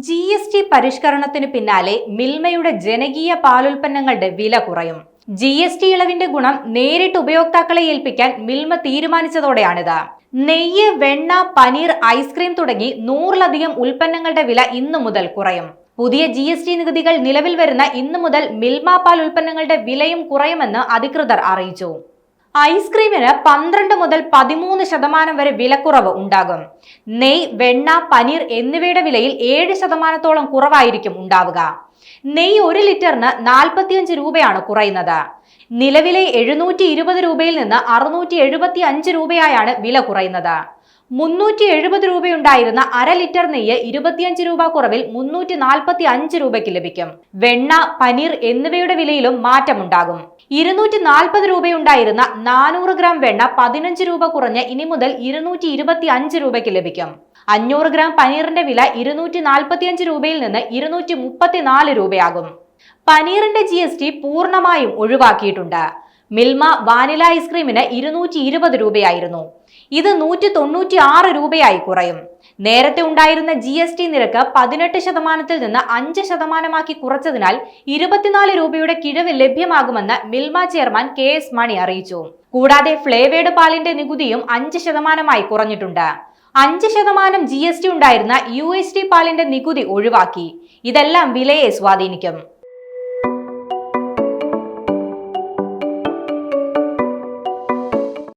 GST പരിഷ്കരണത്തിന് പിന്നാലെ മിൽമയുടെ ജനകീയ പാലുൽപ്പന്നങ്ങളുടെ വില കുറയും. GST ഇളവിന്റെ ഗുണം നേരിട്ട് ഉപയോക്താക്കളെ ഏൽപ്പിക്കാൻ മിൽമ തീരുമാനിച്ചതോടെയാണിത്. നെയ്യ്, വെണ്ണ, പനീർ, ഐസ്ക്രീം തുടങ്ങി 100ലധികം ഉൽപ്പന്നങ്ങളുടെ വില ഇന്നു മുതൽ കുറയും. പുതിയ GST നികുതികൾ നിലവിൽ വരുന്ന ഇന്നു മുതൽ മിൽമ പാൽ ഉൽപ്പന്നങ്ങളുടെ വിലയും കുറയുമെന്ന് അധികൃതർ അറിയിച്ചു. ഐസ്ക്രീമിന് 12 മുതൽ 13% വരെ വിലക്കുറവ് ഉണ്ടാകും. നെയ്, വെണ്ണ, പനീർ എന്നിവയുടെ വിലയിൽ 7% കുറവായിരിക്കും ഉണ്ടാവുക. നെയ്യ് 1 ലിറ്ററിന് 45 രൂപയാണ് കുറയുന്നത്. നിലവിലെ 720 രൂപയിൽ നിന്ന് 675 രൂപയായാണ് വില കുറയുന്നത്. 370 രൂപയുണ്ടായിരുന്ന 1/2 ലിറ്റർ നെയ്യ് 25 രൂപ കുറവിൽ 345 രൂപയ്ക്ക് ലഭിക്കും. വെണ്ണ, പനീർ എന്നിവയുടെ വിലയിലും മാറ്റമുണ്ടാകും. 240 രൂപയുണ്ടായിരുന്ന 400 ഗ്രാം വെണ്ണ 15 രൂപ കുറഞ്ഞ് ഇനി മുതൽ 225 രൂപയ്ക്ക് ലഭിക്കും. 500 ഗ്രാം പനീറിന്റെ വില 245 രൂപയിൽ നിന്ന് 234 രൂപയാകും. പനീറിന്റെ GST പൂർണ്ണമായും ഒഴിവാക്കിയിട്ടുണ്ട്. മിൽമ വാനില ഐസ്ക്രീമിന് 220 രൂപയായിരുന്നു. ഇത് 196 രൂപയായി കുറയും. നേരത്തെ ഉണ്ടായിരുന്ന GST നിരക്ക് 18% നിന്ന് 5% കുറച്ചതിനാൽ 24 രൂപയുടെ കിഴിവ് ലഭ്യമാകുമെന്ന് മിൽമ ചെയർമാൻ KS മണി അറിയിച്ചു. കൂടാതെ ഫ്ലേവേഡ് പാലിന്റെ നികുതിയും 5% കുറഞ്ഞിട്ടുണ്ട്. 5% GST ഉണ്ടായിരുന്ന UST പാലിന്റെ നികുതി ഒഴിവാക്കി. ഇതെല്ലാം വിലയെ സ്വാധീനിക്കും.